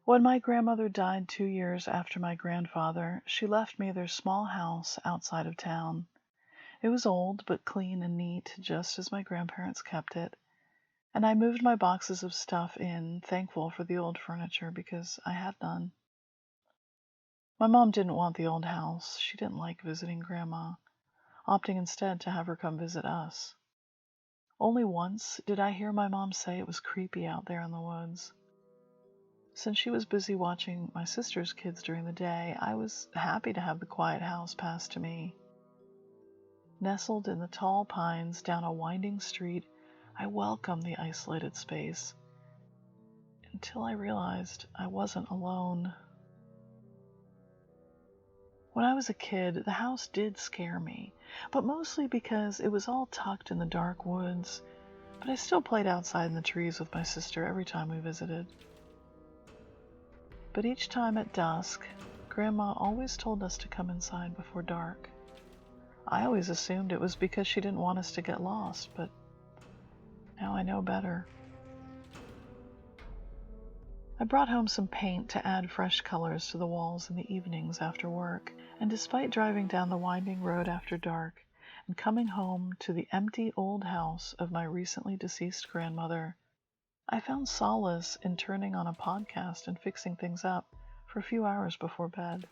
When my grandmother died 2 years after my grandfather, she left me their small house outside of town. It was old, but clean and neat, just as my grandparents kept it, and I moved my boxes of stuff in, thankful for the old furniture because I had none. My mom didn't want the old house. She didn't like visiting Grandma, opting instead to have her come visit us. Only once did I hear my mom say it was creepy out there in the woods. Since she was busy watching my sister's kids during the day, I was happy to have the quiet house passed to me. Nestled in the tall pines down a winding street, I welcomed the isolated space, until I realized I wasn't alone. When I was a kid, the house did scare me, but mostly because it was all tucked in the dark woods, but I still played outside in the trees with my sister every time we visited. But each time at dusk, Grandma always told us to come inside before dark. I always assumed it was because she didn't want us to get lost, but now I know better. I brought home some paint to add fresh colors to the walls in the evenings after work, and despite driving down the winding road after dark and coming home to the empty old house of my recently deceased grandmother, I found solace in turning on a podcast and fixing things up for a few hours before bed.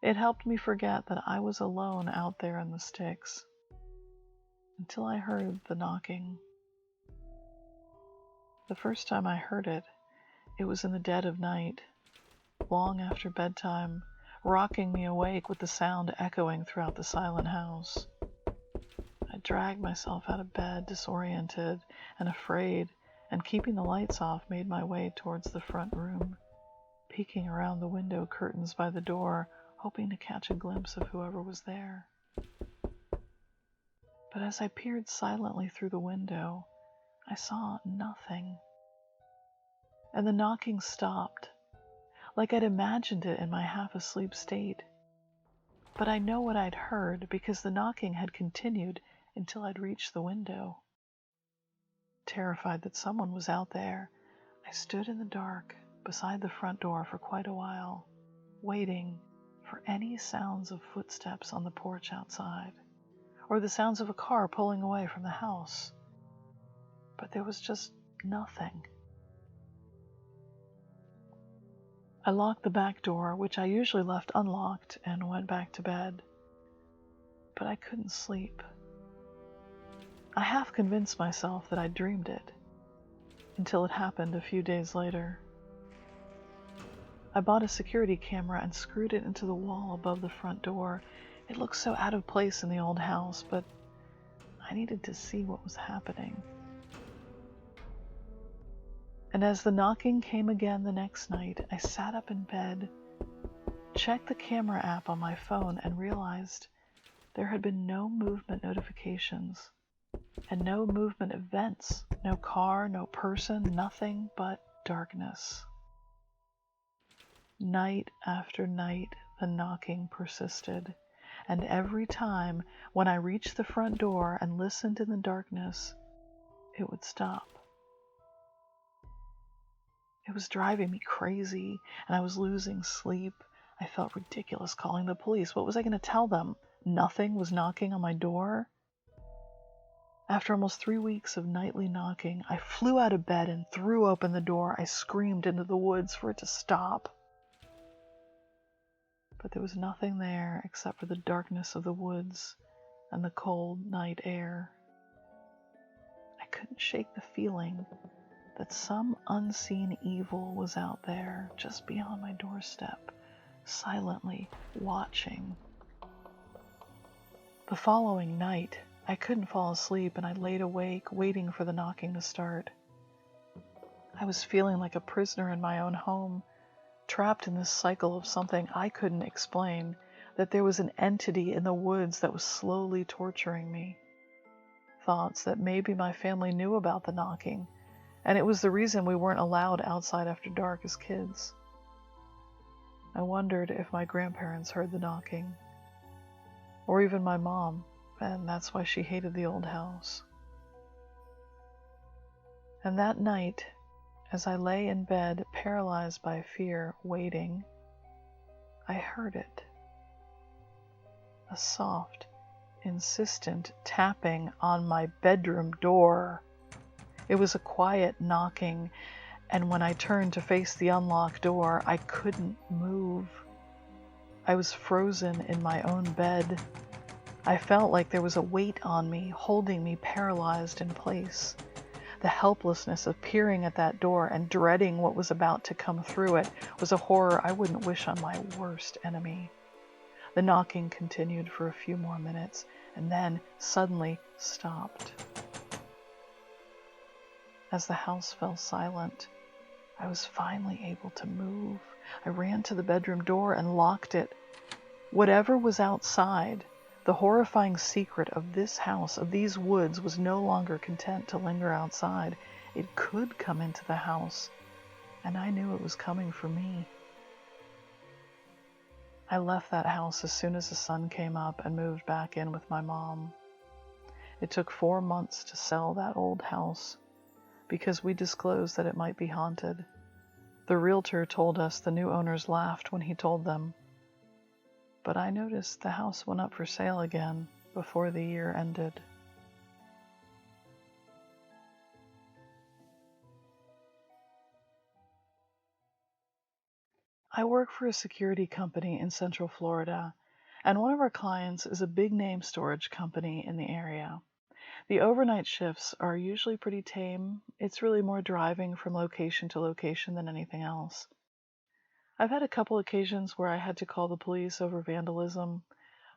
It helped me forget that I was alone out there in the sticks, until I heard the knocking. The first time I heard it, it was in the dead of night, long after bedtime, rocking me awake with the sound echoing throughout the silent house. I dragged myself out of bed, disoriented and afraid, and keeping the lights off, made my way towards the front room, peeking around the window curtains by the door, hoping to catch a glimpse of whoever was there. But as I peered silently through the window, I saw nothing. And the knocking stopped, like I'd imagined it in my half-asleep state. But I know what I'd heard because the knocking had continued until I'd reached the window. Terrified that someone was out there, I stood in the dark beside the front door for quite a while, waiting for any sounds of footsteps on the porch outside, or the sounds of a car pulling away from the house. But there was just nothing. I locked the back door, which I usually left unlocked, and went back to bed. But I couldn't sleep. I half convinced myself that I dreamed it, until it happened a few days later. I bought a security camera and screwed it into the wall above the front door. It looked so out of place in the old house, but I needed to see what was happening. And as the knocking came again the next night, I sat up in bed, checked the camera app on my phone, and realized there had been no movement notifications and no movement events, no car, no person, nothing but darkness. Night after night, the knocking persisted, and every time when I reached the front door and listened in the darkness, it would stop. It was driving me crazy, and I was losing sleep. I felt ridiculous calling the police. What was I going to tell them? Nothing was knocking on my door? After almost 3 weeks of nightly knocking, I flew out of bed and threw open the door. I screamed into the woods for it to stop. But there was nothing there except for the darkness of the woods and the cold night air. I couldn't shake the feeling that some unseen evil was out there just beyond my doorstep, silently watching. The following night, I couldn't fall asleep, and I laid awake waiting for the knocking to start. I was feeling like a prisoner in my own home, trapped in this cycle of something I couldn't explain, that there was an entity in the woods that was slowly torturing me. Thoughts that maybe my family knew about the knocking, and it was the reason we weren't allowed outside after dark as kids. I wondered if my grandparents heard the knocking, or even my mom, and that's why she hated the old house. And that night, As I lay in bed, paralyzed by fear, waiting, I heard it. A soft, insistent tapping on my bedroom door. It was a quiet knocking, and when I turned to face the unlocked door, I couldn't move. I was frozen in my own bed. I felt like there was a weight on me, holding me paralyzed in place. The helplessness of peering at that door and dreading what was about to come through it was a horror I wouldn't wish on my worst enemy. The knocking continued for a few more minutes and then suddenly stopped. As the house fell silent, I was finally able to move. I ran to the bedroom door and locked it. Whatever was outside, the horrifying secret of this house, of these woods, was no longer content to linger outside. It could come into the house, and I knew it was coming for me. I left that house as soon as the sun came up and moved back in with my mom. It took 4 months to sell that old house because we disclosed that it might be haunted. The realtor told us the new owners laughed when he told them, but I noticed the house went up for sale again before the year ended. I work for a security company in Central Florida, and one of our clients is a big name storage company in the area. The overnight shifts are usually pretty tame. It's really more driving from location to location than anything else. I've had a couple occasions where I had to call the police over vandalism,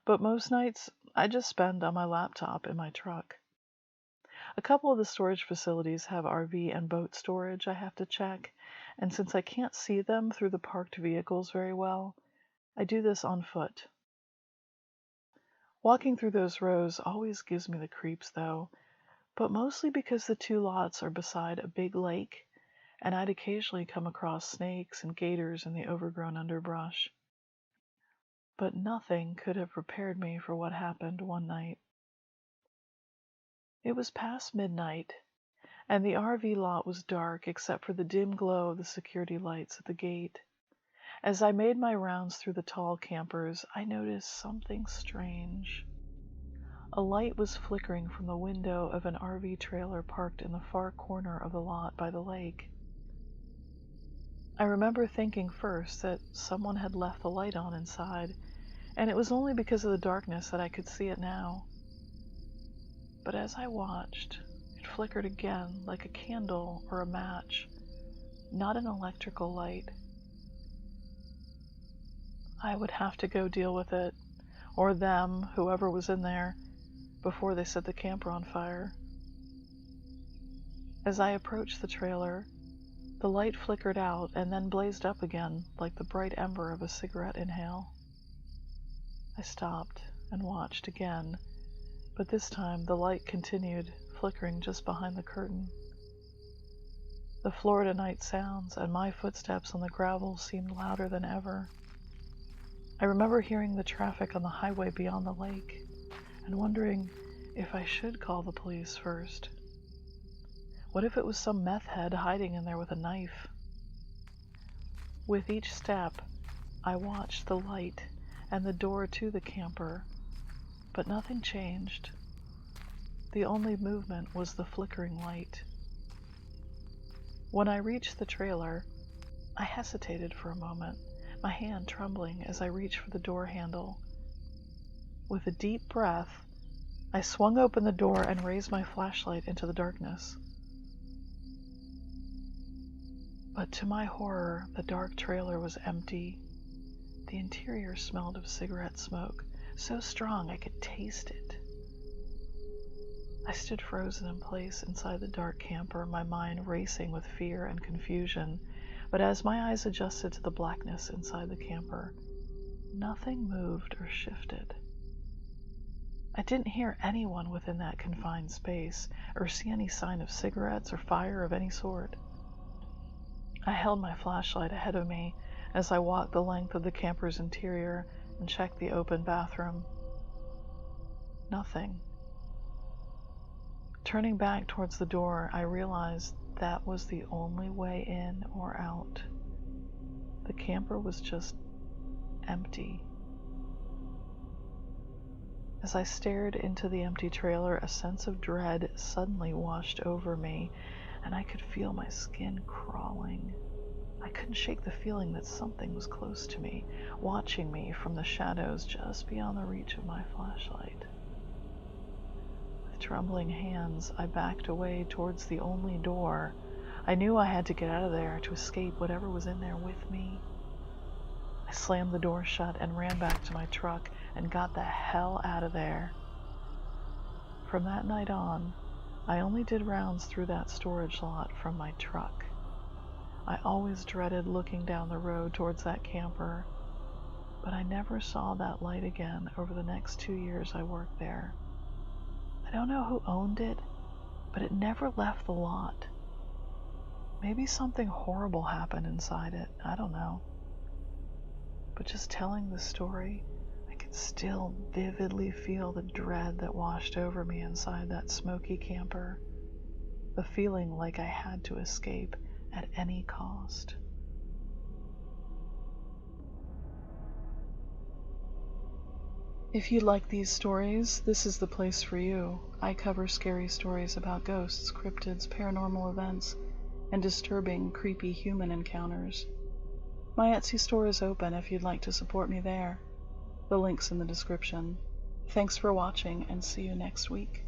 but most nights I just spend on my laptop in my truck. A couple of the storage facilities have RV and boat storage I have to check, and since I can't see them through the parked vehicles very well, I do this on foot. Walking through those rows always gives me the creeps though, but mostly because the two lots are beside a big lake, and I'd occasionally come across snakes and gators in the overgrown underbrush. But nothing could have prepared me for what happened one night. It was past midnight, and the RV lot was dark except for the dim glow of the security lights at the gate. As I made my rounds through the tall campers, I noticed something strange. A light was flickering from the window of an RV trailer parked in the far corner of the lot by the lake. I remember thinking first that someone had left the light on inside, and it was only because of the darkness that I could see it now. But as I watched, it flickered again like a candle or a match, not an electrical light. I would have to go deal with it, or them, whoever was in there, before they set the camper on fire. As I approached the trailer, the light flickered out and then blazed up again like the bright ember of a cigarette inhale. I stopped and watched again, but this time the light continued flickering just behind the curtain. The Florida night sounds and my footsteps on the gravel seemed louder than ever. I remember hearing the traffic on the highway beyond the lake and wondering if I should call the police first. What if it was some meth head hiding in there with a knife? With each step, I watched the light and the door to the camper, but nothing changed. The only movement was the flickering light. When I reached the trailer, I hesitated for a moment, my hand trembling as I reached for the door handle. With a deep breath, I swung open the door and raised my flashlight into the darkness. But to my horror, the dark trailer was empty. The interior smelled of cigarette smoke, so strong I could taste it. I stood frozen in place inside the dark camper, my mind racing with fear and confusion. But as my eyes adjusted to the blackness inside the camper, nothing moved or shifted. I didn't hear anyone within that confined space, or see any sign of cigarettes or fire of any sort. I held my flashlight ahead of me as I walked the length of the camper's interior and checked the open bathroom. Nothing. Turning back towards the door, I realized that was the only way in or out. The camper was just empty. As I stared into the empty trailer, a sense of dread suddenly washed over me, and I could feel my skin crawling. I couldn't shake the feeling that something was close to me, watching me from the shadows just beyond the reach of my flashlight. With trembling hands, I backed away towards the only door. I knew I had to get out of there to escape whatever was in there with me. I slammed the door shut and ran back to my truck and got the hell out of there. From that night on, I only did rounds through that storage lot from my truck. I always dreaded looking down the road towards that camper, but I never saw that light again over the next 2 years I worked there. I don't know who owned it, but it never left the lot. Maybe something horrible happened inside it, I don't know. But just telling the story, I can still vividly feel the dread that washed over me inside that smoky camper, the feeling like I had to escape at any cost. If you like these stories, this is the place for you. I cover scary stories about ghosts, cryptids, paranormal events, and disturbing, creepy human encounters. My Etsy store is open if you'd like to support me there. The link's in the description. Thanks for watching, and see you next week.